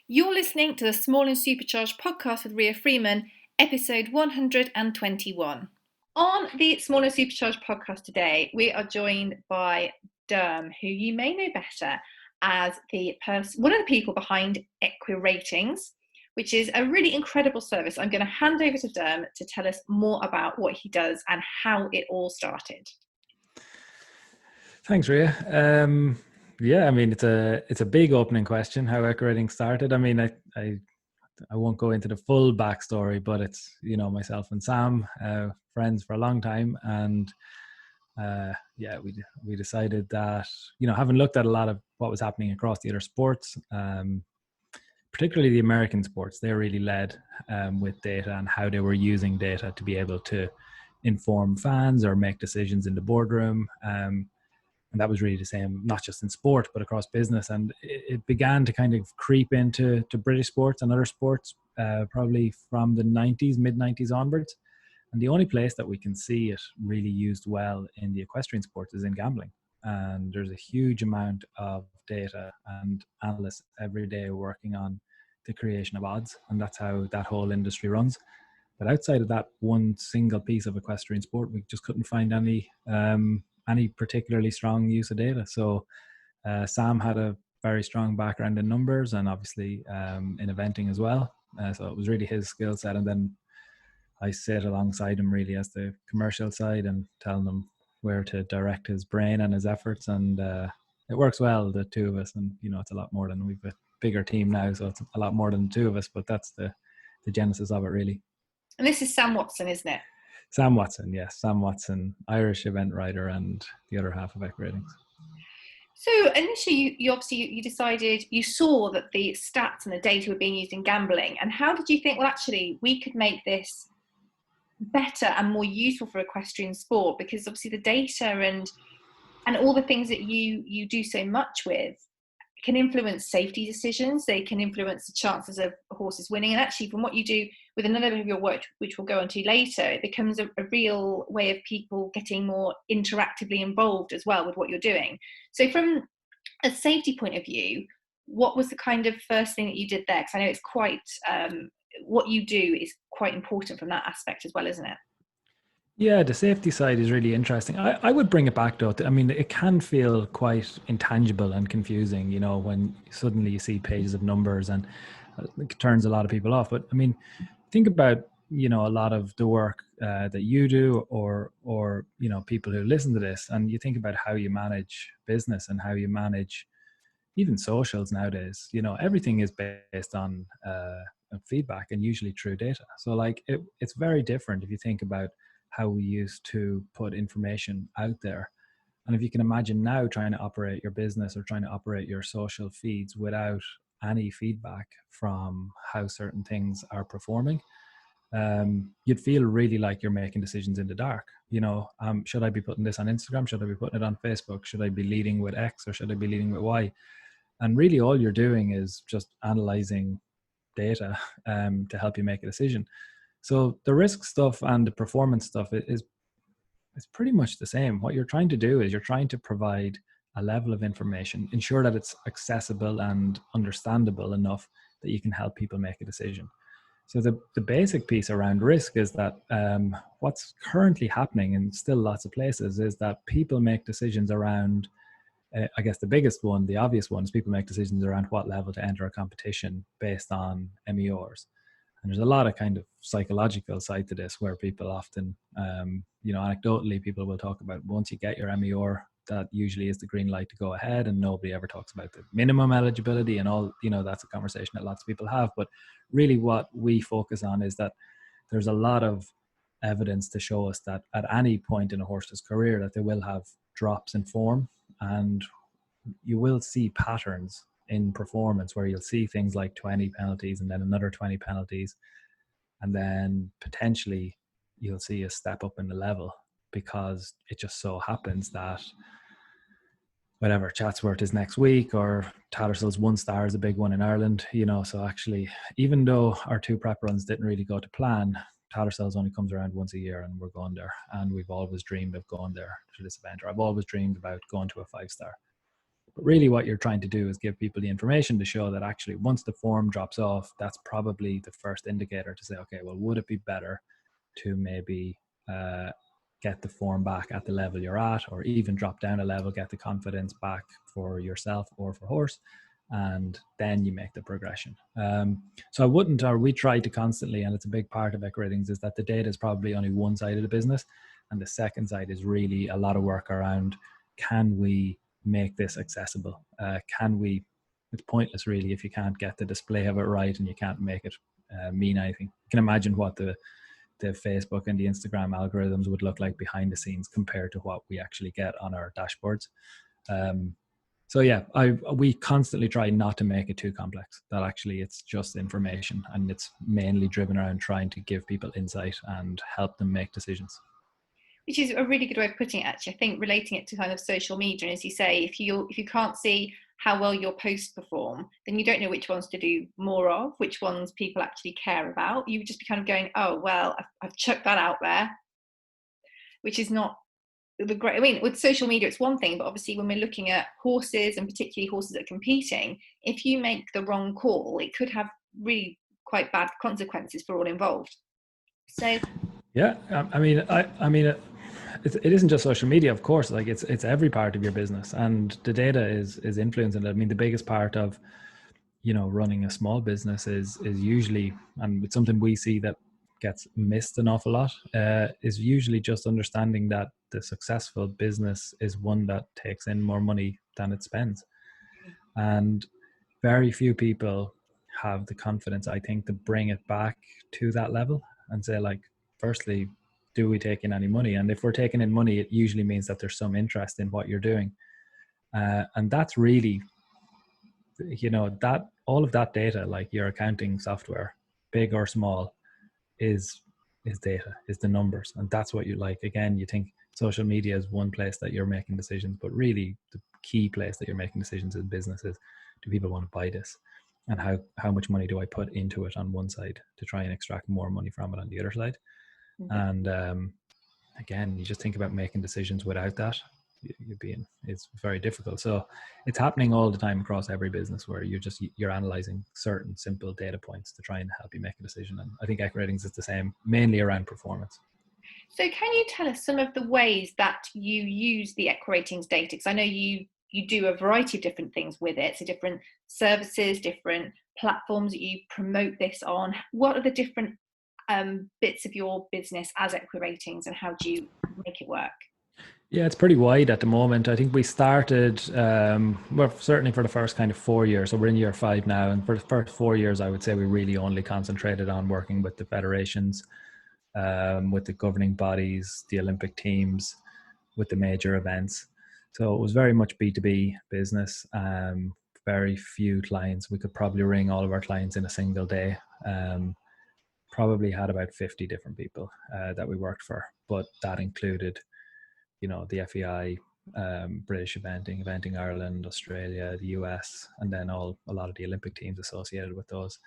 You're listening to the Small and Supercharged podcast with Ria Freeman, episode 121. On the Small and Supercharged podcast today, we are joined by Diarm, who you may know better as one of the people behind Equiratings, which is a really incredible service. I'm going to hand over to Diarm to tell us more about what he does and how it all started. Thanks, Ria. Yeah, I mean, it's a big opening question, how Equiratings started. I mean, I won't go into the full backstory, but it's, myself and Sam, friends for a long time. And we decided that, having looked at a lot of what was happening across the other sports, particularly the American sports, they really led with data and how they were using data to be able to inform fans or make decisions in the boardroom. And that was really the same, not just in sport, but across business. And it began to kind of creep into British sports and other sports, probably from the mid-90s onwards. And the only place that we can see it really used well in the equestrian sports is in gambling. And there's a huge amount of data and analysts every day working on the creation of odds. And that's how that whole industry runs. But outside of that one single piece of equestrian sport, we just couldn't find any particularly strong use of data. So Sam had a very strong background in numbers and obviously in eventing as well. So it was really his skill set. And then I sit alongside him really as the commercial side and telling him where to direct his brain and his efforts. And it works well, the two of us. And, it's a lot more than we've a bigger team now. So it's a lot more than the two of us, but that's the genesis of it really. And this is Sam Watson, isn't it? Sam Watson, yes. Sam Watson, Irish event writer and the other half of Equiratings. So initially, you decided, you saw that the stats and the data were being used in gambling. And how did you think, well, actually, we could make this better and more useful for equestrian sport? Because obviously the data and all the things that you do so much with can influence safety decisions. They can influence the chances of horses winning. And actually, from what you do with another bit of your work, which we'll go on to later, it becomes a real way of people getting more interactively involved as well with what you're doing. So from a safety point of view, what was the kind of first thing that you did there? Because I know it's quite, what you do is quite important from that aspect as well, isn't it? Yeah, the safety side is really interesting. I would bring it back though. I mean, it can feel quite intangible and confusing, when suddenly you see pages of numbers and it turns a lot of people off. But I mean, think about, a lot of the work that you do or, people who listen to this, and you think about how you manage business and how you manage even socials nowadays. Everything is based on feedback and usually true data. So like it's very different if you think about how we used to put information out there. And if you can imagine now trying to operate your business or trying to operate your social feeds without any feedback from how certain things are performing, you'd feel really like you're making decisions in the dark. Should I be putting this on Instagram? Should I be putting it on Facebook? Should I be leading with X or should I be leading with Y? And really all you're doing is just analyzing data to help you make a decision. So the risk stuff and the performance stuff is pretty much the same. What you're trying to do is you're trying to provide a level of information, ensure that it's accessible and understandable enough that you can help people make a decision. So the basic piece around risk is that what's currently happening in still lots of places is that people make decisions around, I guess the biggest one, the obvious one, is people make decisions around what level to enter a competition based on MEOs. And there's a lot of kind of psychological side to this where people often, anecdotally, people will talk about once you get your MEO, that usually is the green light to go ahead, and nobody ever talks about the minimum eligibility and all. That's a conversation that lots of people have. But really what we focus on is that there's a lot of evidence to show us that at any point in a horse's career that they will have drops in form, and you will see patterns in performance where you'll see things like 20 penalties and then another 20 penalties, and then potentially you'll see a step up in the level because it just so happens that whatever Chatsworth is next week, or Tattersalls 1 star is a big one in Ireland, so actually even though our 2 prep runs didn't really go to plan, Tattersalls only comes around once a year and we're going there, and we've always dreamed of going there to this event, or I've always dreamed about going to a 5 star. But really what you're trying to do is give people the information to show that actually once the form drops off, that's probably the first indicator to say, okay, well, would it be better to maybe get the form back at the level you're at, or even drop down a level, get the confidence back for yourself or for horse, and then you make the progression. So I wouldn't, or we try to constantly, and it's a big part of Equiratings, is that the data is probably only one side of the business, and the second side is really a lot of work around, can we make this accessible? Can we, it's pointless really if you can't get the display of it right and you can't make it mean anything. You can imagine what the Facebook and the Instagram algorithms would look like behind the scenes compared to what we actually get on our dashboards. So yeah, we constantly try not to make it too complex, that actually it's just information, and it's mainly driven around trying to give people insight and help them make decisions. Which is a really good way of putting it, actually. I think relating it to kind of social media, and as you say, if you can't see how well your posts perform, then you don't know which ones to do more of, which ones people actually care about. You would just be kind of going, oh, well, I've chucked that out there, which is not the great. I mean, with social media, it's one thing, but obviously when we're looking at horses, and particularly horses that are competing, if you make the wrong call, it could have really quite bad consequences for all involved. So yeah, I mean, it isn't just social media, of course. Like it's every part of your business, and the data is influencing it. I mean, the biggest part of, you know, running a small business is usually, and it's something we see that gets missed an awful lot, is usually just understanding that the successful business is one that takes in more money than it spends, and very few people have the confidence, I think, to bring it back to that level and say, like, firstly, do we take in any money? And if we're taking in money, it usually means that there's some interest in what you're doing. And that's really, you know, that all of that data, like your accounting software, big or small, is data, is the numbers. And that's what you like. Again, you think social media is one place that you're making decisions, but really the key place that you're making decisions in business is, do people want to buy this? And how much money do I put into it on one side to try and extract more money from it on the other side? And again, you just think about making decisions without that, it's very difficult. So it's happening all the time across every business, where you're analyzing certain simple data points to try and help you make a decision. And I think Equiratings is the same, mainly around performance. So can you tell us some of the ways that you use the Equiratings data? Because I know you do a variety of different things with it. So different services, different platforms that you promote this on. What are the different bits of your business as Equiratings, and how do you make it work? Yeah, it's pretty wide at the moment. I think we started, well, certainly for the first kind of 4 years. So we're in year 5 now. And for the first 4 years, I would say we really only concentrated on working with the federations, with the governing bodies, the Olympic teams, with the major events. So it was very much B2B business. Very few clients. We could probably ring all of our clients in a single day. Probably had about 50 different people that we worked for, but that included, you know, the FEI, British Eventing Ireland, Australia, the US, and then a lot of the Olympic teams associated with those.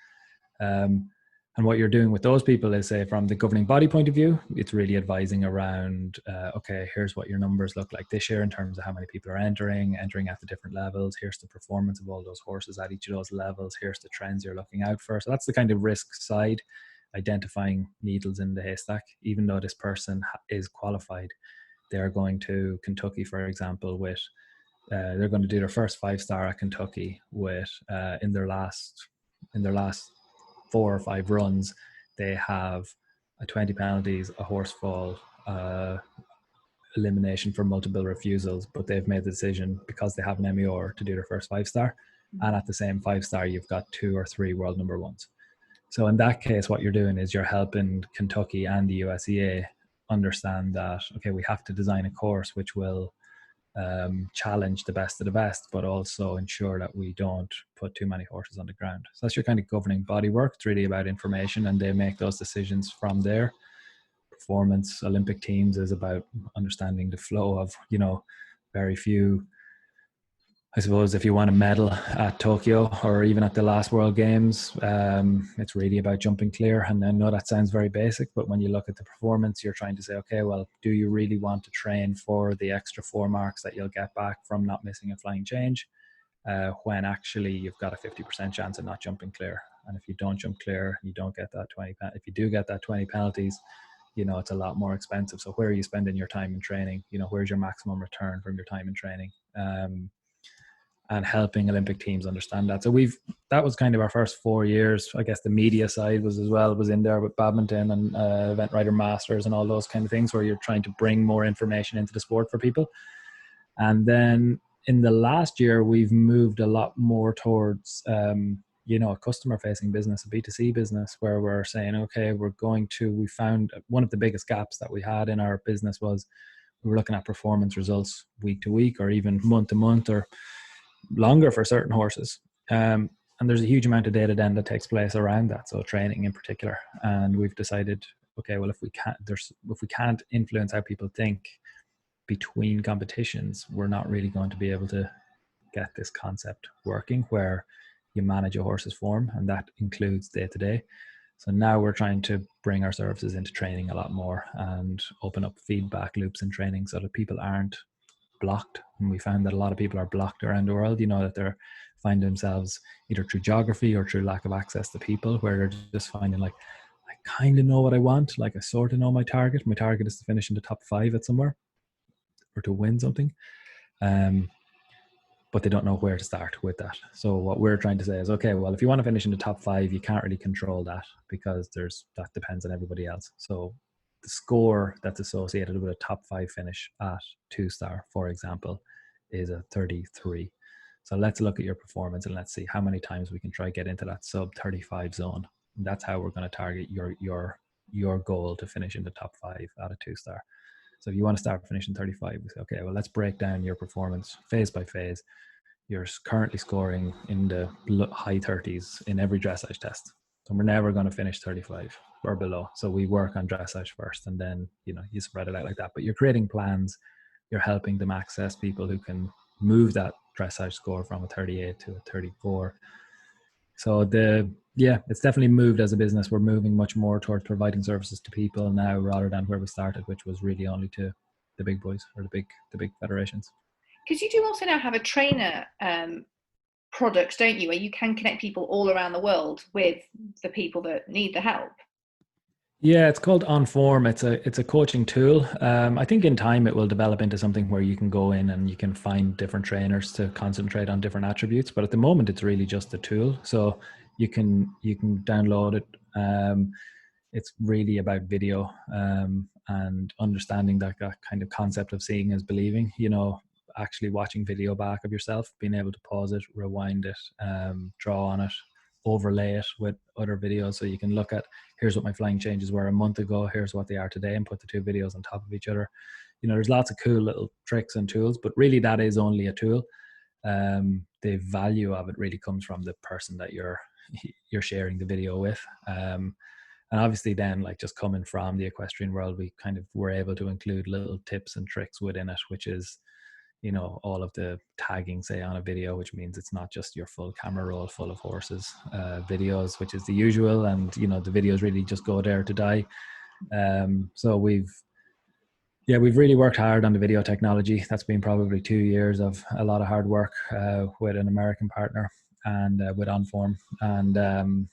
And what you're doing with those people is, say, from the governing body point of view, it's really advising around, okay, here's what your numbers look like this year in terms of how many people are entering at the different levels. Here's the performance of all those horses at each of those levels. Here's the trends you're looking out for. So that's the kind of risk side, identifying needles in the haystack. Even though this person is qualified, they're going to Kentucky, for example, with they're going to do their first 5-star at Kentucky with in their last 4 or 5 runs, they have a 20 penalties, a horse fall, elimination for multiple refusals, but they've made the decision because they have an MER to do their first 5-star. And at the same 5-star, you've got 2 or 3 world number ones. So in that case, what you're doing is you're helping Kentucky and the USEA understand that, okay, we have to design a course which will challenge the best of the best, but also ensure that we don't put too many horses on the ground. So that's your kind of governing body work. It's really about information, and they make those decisions from there. Performance, Olympic teams is about understanding the flow of, you know, very few. I suppose if you want a medal at Tokyo or even at the last World Games, it's really about jumping clear. And I know that sounds very basic, but when you look at the performance, you're trying to say, okay, well, do you really want to train for the extra 4 marks that you'll get back from not missing a flying change? when actually you've got a 50% chance of not jumping clear. And if you don't jump clear, you don't get that 20. If you do get that 20 penalties, you know, it's a lot more expensive. So where are you spending your time in training? You know, where's your maximum return from your time in training? And helping Olympic teams understand that. So that was kind of our first 4 years. I guess the media side was in there with badminton and event writer masters and all those kind of things, where you're trying to bring more information into the sport for people. And then in the last year, we've moved a lot more towards, you know, a customer facing business, a B2C business, where we're saying, okay, we found one of the biggest gaps that we had in our business was we were looking at performance results week to week, or even month to month, or longer for certain horses. And there's a huge amount of data then that takes place around that. So training in particular. And we've decided, okay, well, if we can't influence how people think between competitions, we're not really going to be able to get this concept working where you manage a horse's form, and that includes day to day. So now we're trying to bring our services into training a lot more and open up feedback loops in training so that people aren't blocked. And we found that a lot of people are blocked around the world, you know, that they're finding themselves either through geography or through lack of access to people, where they're just finding like, I kind of know what I want, like I sort of know my target is to finish in the top 5 at somewhere or to win something, but they don't know where to start with that. So what we're trying to say is, okay, well, if you want to finish in the top 5, you can't really control that, because that depends on everybody else. So the score that's associated with a top 5 finish at 2-star, for example, is a 33. So let's look at your performance and let's see how many times we can try get into that sub 35 zone. And that's how we're going to target your goal to finish in the top 5 at a 2-star. So if you want to start finishing 35, we say, okay, well, let's break down your performance phase by phase. You're currently scoring in the high 30s in every dressage test. So we're never going to finish 35 or below. So we work on dressage first, and then, you know, you spread it out like that. But you're creating plans. You're helping them access people who can move that dressage score from a 38 to a 34. So it's definitely moved as a business. We're moving much more toward providing services to people now, rather than where we started, which was really only to the big boys or the big federations. Because you do also now have a trainer product, don't you, where you can connect people all around the world with the people that need the help. Yeah, it's called OnForm. It's a coaching tool. I think in time it will develop into something where you can go in and you can find different trainers to concentrate on different attributes. But at the moment, it's really just a tool. So you can download it. It's really about video and understanding that kind of concept of seeing is believing. You know, actually watching video back of yourself, being able to pause it, rewind it, draw on it, overlay it with other videos, so you can look at, here's what my flying changes were a month ago, here's what they are today, and put the 2 videos on top of each other. You know, there's lots of cool little tricks and tools, but really that is only a tool. The value of it really comes from the person that you're sharing the video with. And obviously then, like, just coming from the equestrian world, we kind of were able to include little tips and tricks within it, which is, you know, all of the tagging, say, on a video, which means it's not just your full camera roll full of horses videos, which is the usual. And, you know, the videos really just go there to die. So we've really worked hard on the video technology. That's been probably 2 years of a lot of hard work with an American partner and with OnForm. And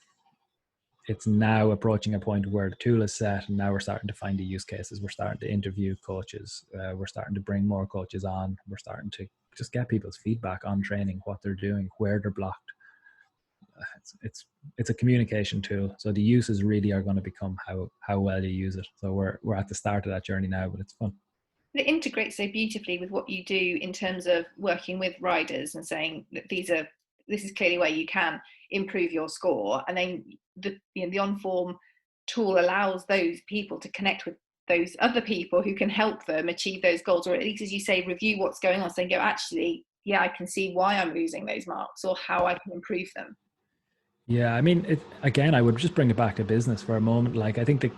it's now approaching a point where the tool is set, and now we're starting to find the use cases. We're starting to interview coaches. We're starting to bring more coaches on. We're starting to just get people's feedback on training, what they're doing, where they're blocked. It's a communication tool. So the uses really are going to become how well you use it. So we're at the start of that journey now, but it's fun. It integrates so beautifully with what you do in terms of working with riders and saying that this is clearly where you can improve your score, and then the OnForm tool allows those people to connect with those other people who can help them achieve those goals, or at least, as you say, review what's going on, so they go, actually, yeah, I can see why I'm losing those marks or how I can improve them. Yeah, I mean, again, I would just bring it back to business for a moment. Like, I think the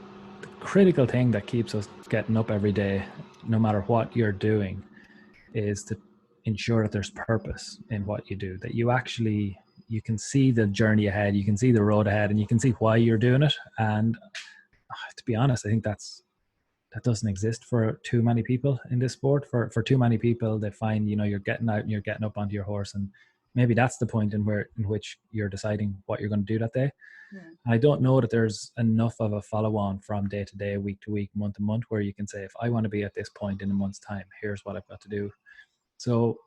critical thing that keeps us getting up every day, no matter what you're doing, is to ensure that there's purpose in what you do, that you can see the journey ahead, you can see the road ahead, and you can see why you're doing it. And to be honest, I think that doesn't exist for too many people in this sport. For too many people, they find, you know, you're getting out and you're getting up onto your horse and maybe that's the point in which you're deciding what you're going to do that day. Mm. I don't know that there's enough of a follow on from day to day, week to week, month to month, where you can say, if I want to be at this point in a month's time, here's what I've got to do. So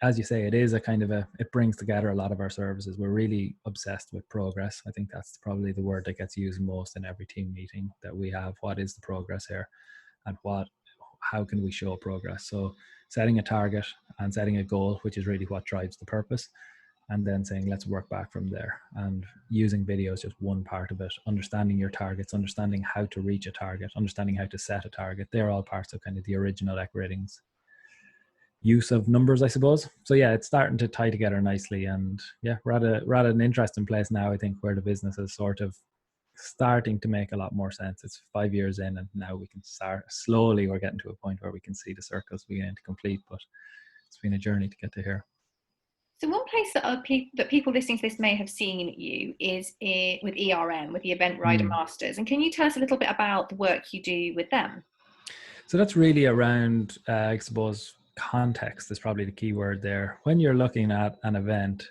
as you say, it is a kind of it brings together a lot of our services. We're really obsessed with progress. I think that's probably the word that gets used most in every team meeting that we have. What is the progress here, and how can we show progress? So setting a target and setting a goal, which is really what drives the purpose, and then saying, let's work back from there. And using video is just one part of it. Understanding your targets, understanding how to reach a target, understanding how to set a target. They're all parts of kind of the original Equiratings use of numbers, I suppose. So yeah, it's starting to tie together nicely. And yeah, we're at an interesting place now, I think, where the business is sort of starting to make a lot more sense. It's 5 years in, and now we can start slowly. We're getting to a point where we can see the circles beginning to complete, but it's been a journey to get to here. So one place that people listening to this may have seen you is with ERM, with the Event Rider Masters. And can you tell us a little bit about the work you do with them? So that's really around, I suppose, context is probably the key word there. When you're looking at an event,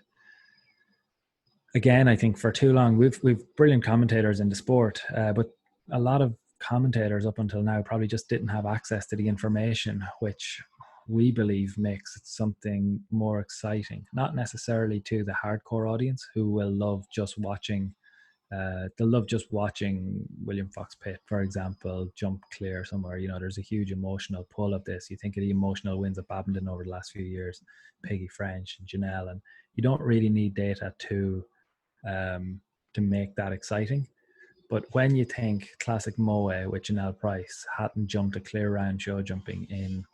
again, I think for too long, we've brilliant commentators in the sport, but a lot of commentators up until now probably just didn't have access to the information, which we believe makes it something more exciting, not necessarily to the hardcore audience who will love just watching. They'll love just watching William Fox Pitt, for example, jump clear somewhere. You know, there's a huge emotional pull of this. You think of the emotional wins of badminton over the last few years, Peggy French and Janelle, and you don't really need data to make that exciting. But when you think classic Moe with Janelle Price hadn't jumped a clear round show jumping in,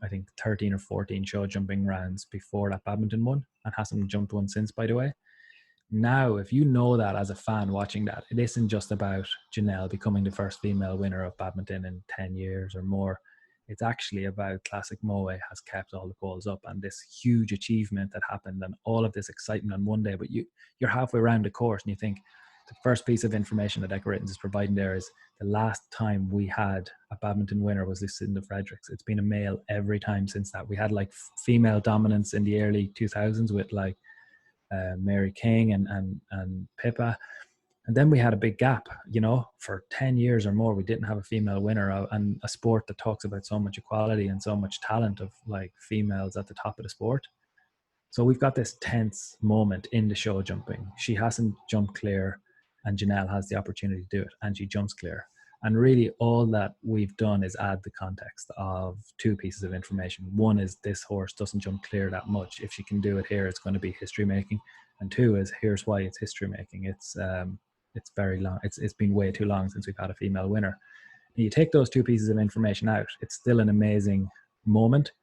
I think, 13 or 14 show jumping rounds before that badminton one, and hasn't jumped one since, by the way. Now, if you know that as a fan watching that, it isn't just about Janelle becoming the first female winner of badminton in 10 years or more. It's actually about classic Moe has kept all the poles up, and this huge achievement that happened and all of this excitement on one day. But you're halfway around the course and you think the first piece of information that Equiratings is providing there is the last time we had a badminton winner was Lucinda Fredericks. It's been a male every time since that. We had like female dominance in the early 2000s with like Mary King and Pippa. And then we had a big gap, you know, for 10 years or more, we didn't have a female winner, and a sport that talks about so much equality and so much talent of like females at the top of the sport. So we've got this tense moment in the show jumping. She hasn't jumped clear, and Janelle has the opportunity to do it, and she jumps clear. And really all that we've done is add the context of two pieces of information. One is this horse doesn't jump clear that much. If she can do it here, it's going to be history making. And two is here's why it's history making. It's very long. It's been way too long since we've had a female winner. And you take those two pieces of information out, it's still an amazing moment,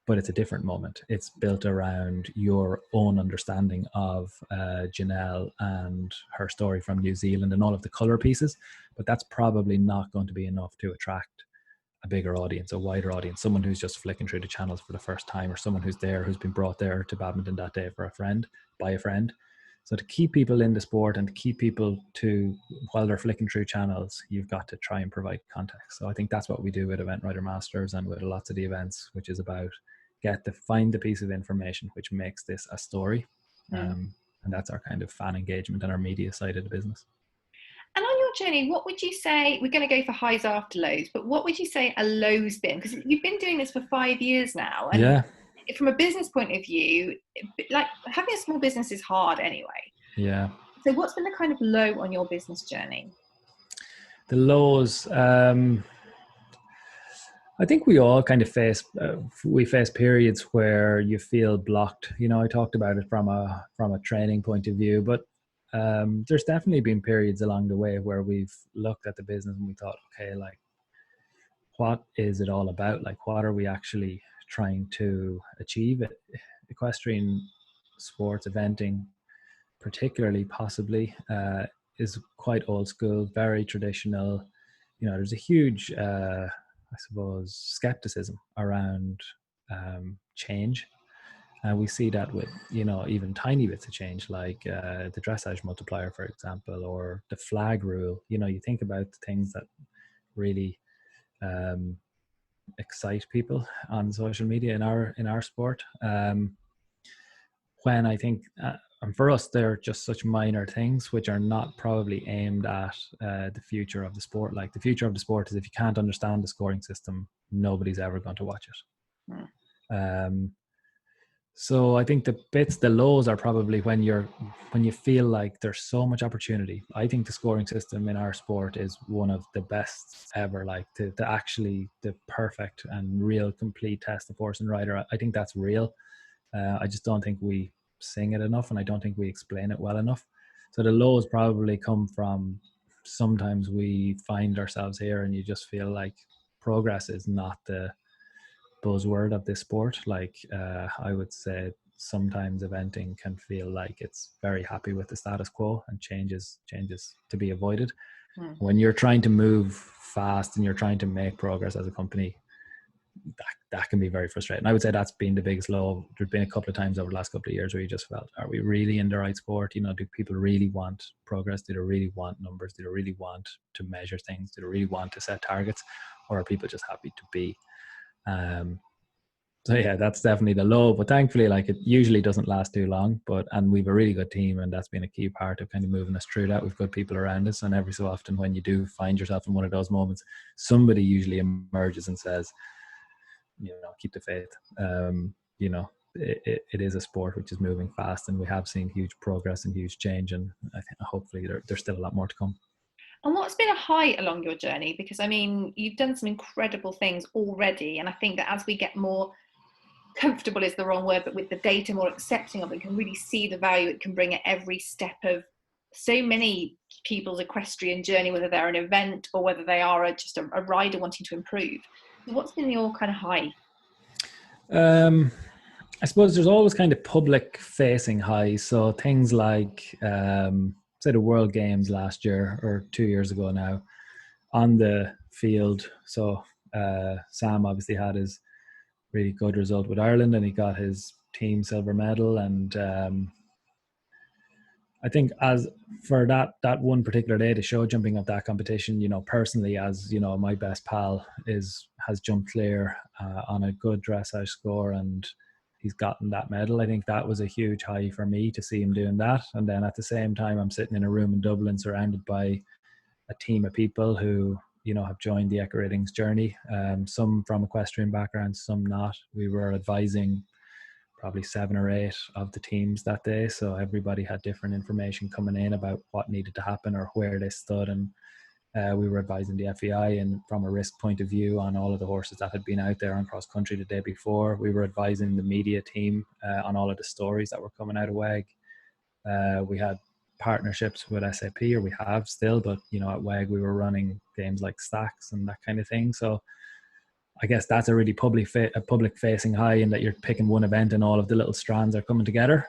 but it's a different moment. It's built around your own understanding of Janelle and her story from New Zealand and all of the color pieces. But that's probably not going to be enough to attract a bigger audience, a wider audience, someone who's just flicking through the channels for the first time, or someone who's been brought there to badminton that day for a friend, by a friend. So to keep people in the sport and to keep people while they're flicking through channels, you've got to try and provide context. So I think that's what we do with Event Rider Masters and with lots of the events, which is about find the piece of information which makes this a story. And that's our kind of fan engagement and our media side of the business. And on your journey, what would you say, we're going to go for highs after lows, but what would you say a low's been? Because you've been doing this for 5 years now. And yeah. From a business point of view, like having a small business is hard anyway. Yeah. So what's been the kind of low on your business journey? The lows, I think we all kind of face periods where you feel blocked. You know, I talked about it from a training point of view, but there's definitely been periods along the way where we've looked at the business and we thought, okay, like, what is it all about? Like, what are we actually trying to achieve? Equestrian sports, eventing, particularly possibly, is quite old school, very traditional. You know, there's a huge I suppose, skepticism around change. And we see that with, you know, even tiny bits of change, like the dressage multiplier, for example, or the flag rule. You know, you think about the things that really excite people on social media in our sport. when I think, and for us, they're just such minor things which are not probably aimed at the future of the sport. Like the future of the sport is if you can't understand the scoring system, nobody's ever going to watch it. So I think the lows are probably when you feel like there's so much opportunity. I think the scoring system in our sport is one of the best ever. Like to actually the perfect and real complete test of horse and rider. I think that's real. I just don't think we sing it enough, and I don't think we explain it well enough. So the lows probably come from sometimes we find ourselves here, and you just feel like progress is not the buzzword of this sport. Like I would say sometimes eventing can feel like it's very happy with the status quo and changes to be avoided. When you're trying to move fast and you're trying to make progress as a company, that can be very frustrating. I would say that's been the biggest low. There's been a couple of times over the last couple of years where you just felt, are we really in the right sport? You know, do people really want progress? Do they really want numbers? Do they really want to measure things? Do they really want to set targets? Or are people just happy to be? So yeah, that's definitely the low, but thankfully, like, it usually doesn't last too long, and we've a really good team, and that's been a key part of kind of moving us through that. We've good people around us, and every so often when you do find yourself in one of those moments, somebody usually emerges and says, you know, keep the faith. You know, it is a sport which is moving fast, and we have seen huge progress and huge change, and I think hopefully there's still a lot more to come. And what's been a high along your journey? Because I mean, you've done some incredible things already, and I think that as we get more comfortable is the wrong word, but with the data, more accepting of it, can really see the value it can bring at every step of so many people's equestrian journey, whether they're an event or whether they are just a rider wanting to improve. What's been your kind of high? I suppose there's always kind of public facing highs. So things like, say the World Games last year or 2 years ago now on the field. So Sam obviously had his really good result with Ireland, and he got his team silver medal. And I think as for that one particular day, the show jumping of that competition, you know, personally, as you know, my best pal has jumped clear on a good dressage score, and he's gotten that medal. I think that was a huge high for me to see him doing that. And then at the same time, I'm sitting in a room in Dublin surrounded by a team of people who, you know, have joined the Equiratings journey. Some from equestrian backgrounds, some not. We were advising probably 7 or 8 of the teams that day, so everybody had different information coming in about what needed to happen or where they stood. And we were advising the FEI and from a risk point of view on all of the horses that had been out there on cross country the day before. We were advising the media team on all of the stories that were coming out of WEG. We had partnerships with SAP, or we have still, but you know, at WEG we were running games like Stacks and that kind of thing. So I guess that's a really public facing high, in that you're picking one event and all of the little strands are coming together.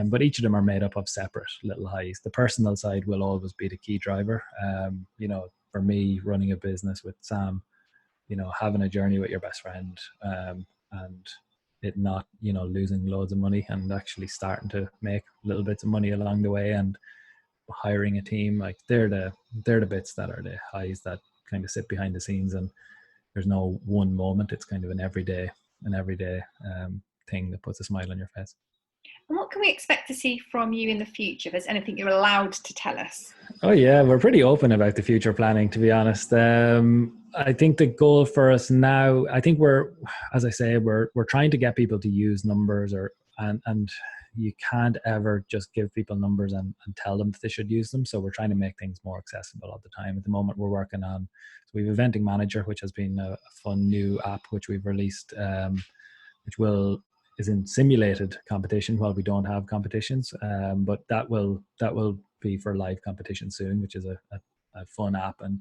But each of them are made up of separate little highs. The personal side will always be the key driver. You know, for me, running a business with Sam, you know, having a journey with your best friend, and it not, you know, losing loads of money and actually starting to make little bits of money along the way, and hiring a team, like they're the bits that are the highs that kind of sit behind the scenes. And there's no one moment. It's kind of an everyday thing that puts a smile on your face. And what can we expect to see from you in the future? If there's anything you're allowed to tell us. Oh yeah, we're pretty open about the future planning, to be honest. I think the goal for us now, I think as I say, we're trying to get people to use numbers, and you can't ever just give people numbers and tell them that they should use them. So we're trying to make things more accessible all the time. At the moment, we're working on, so we have Eventing Manager, which has been a fun new app which we've released, which is in simulated competition while we don't have competitions. But that will be for live competition soon, which is a fun app. And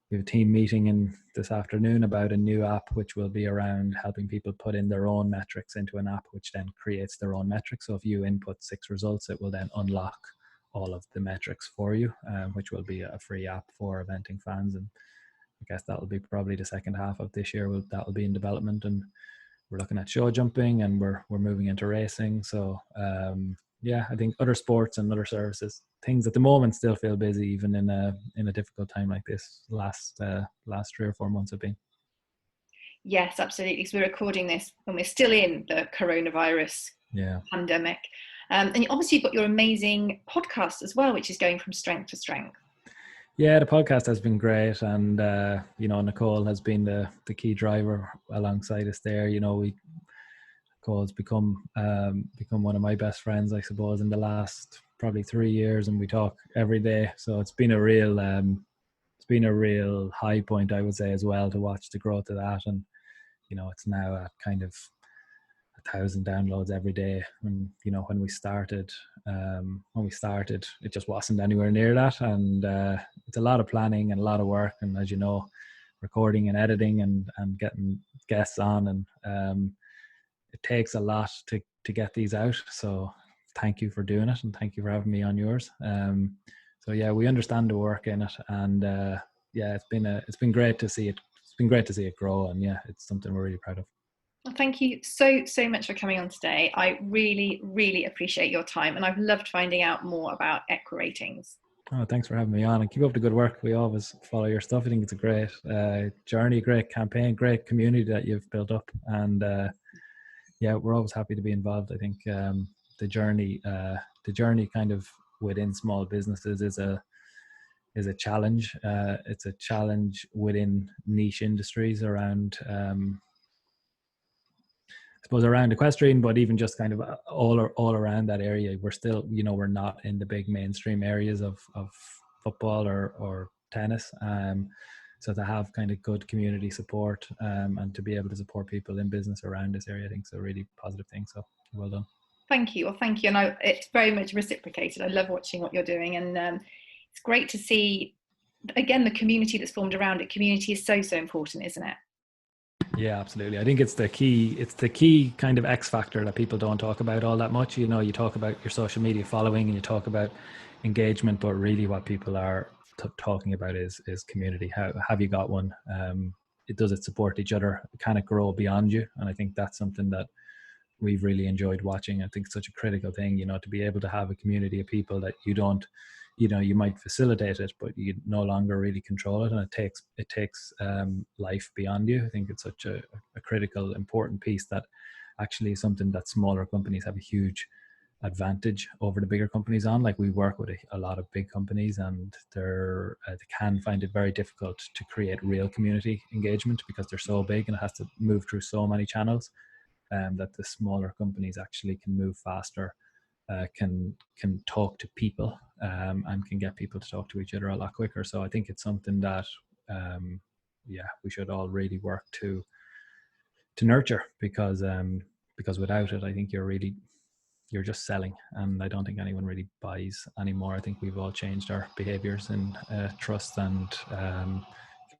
we have a team meeting in this afternoon about a new app which will be around helping people put in their own metrics into an app, which then creates their own metrics. So if you input 6 results, it will then unlock all of the metrics for you, which will be a free app for eventing fans. And I guess that will be probably the second half of this year. That will be in development, and we're looking at show jumping, and we're moving into racing. So yeah, I think other sports and other services, things at the moment still feel busy, even in a difficult time like this. Last 3 or 4 months have been. Yes, absolutely. So we're recording this and we're still in the coronavirus pandemic. And obviously you've got your amazing podcast as well, which is going from strength to strength. Yeah, the podcast has been great, and Nicole has been the key driver alongside us there. Nicole's become one of my best friends, I suppose, in the last probably 3 years, and we talk every day. So it's been a real high point, I would say, as well, to watch the growth of that. And it's now at kind of 1,000 downloads every day. And when we started, it just wasn't anywhere near that. And it's a lot of planning and a lot of work, and as you know, recording and editing and getting guests on, and it takes a lot to get these out. So thank you for doing it, and thank you for having me on yours. So yeah, we understand the work in it, and it's been great to see it. It's been great to see it grow, and yeah, it's something we're really proud of. Well, thank you so much for coming on today. I really, really appreciate your time, and I've loved finding out more about Equiratings. Oh, thanks for having me on, and keep up the good work. We always follow your stuff. I think it's a great journey, great campaign, great community that you've built up, and we're always happy to be involved. I think the journey kind of within small businesses is a challenge. It's a challenge within niche industries around, I suppose, around equestrian, but even just kind of all around that area. We're still, we're not in the big mainstream areas of football or tennis. So to have kind of good community support, and to be able to support people in business around this area, I think is a really positive thing. So well done. Thank you. Well, thank you. And it's very much reciprocated. I love watching what you're doing. And it's great to see, again, the community that's formed around it. Community is so important, isn't it? Yeah, absolutely. I think it's the key kind of X factor that people don't talk about all that much. You talk about your social media following and you talk about engagement, but really what people are talking about is community. How have you got one? Does it support each other? Can it grow beyond you? And I think that's something that we've really enjoyed watching. I think it's such a critical thing, to be able to have a community of people that you don't, you might facilitate it, but you no longer really control it. And it takes life beyond you. I think it's such a critical, important piece that actually is something that smaller companies have a huge advantage over the bigger companies on. Like, we work with a lot of big companies, and they can find it very difficult to create real community engagement because they're so big and it has to move through so many channels. That the smaller companies actually can move faster, can talk to people, and can get people to talk to each other a lot quicker. So I think it's something that we should all really work to nurture, because without it, I think you're just selling, and I don't think anyone really buys anymore. I think we've all changed our behaviors, and trust and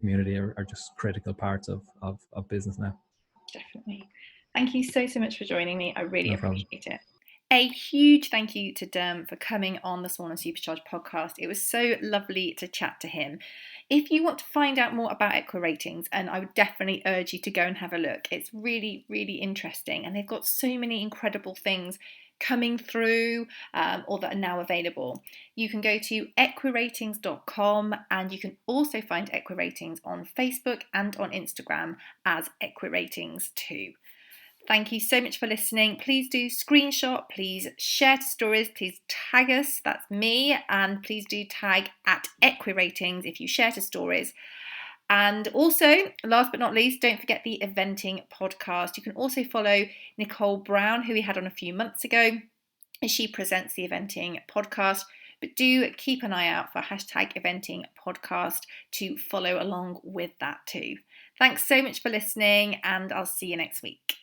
community are just critical parts of business now. Definitely. Thank you so much for joining me. I really appreciate it. A huge thank you to Diarm for coming on the Small and Supercharged podcast. It was so lovely to chat to him. If you want to find out more about Equiratings, and I would definitely urge you to go and have a look. It's really, really interesting, and they've got so many incredible things coming through, or that are now available. You can go to equiratings.com, and you can also find Equiratings on Facebook and on Instagram as Equiratings too. Thank you so much for listening. Please do screenshot, please share to stories, please tag us, that's me, and please do tag at Equiratings if you share to stories. And also, last but not least, don't forget the eventing podcast. You can also follow Nicole Brown, who we had on a few months ago, as she presents the eventing podcast. But do keep an eye out for #eventing podcast to follow along with that too. Thanks so much for listening, and I'll see you next week.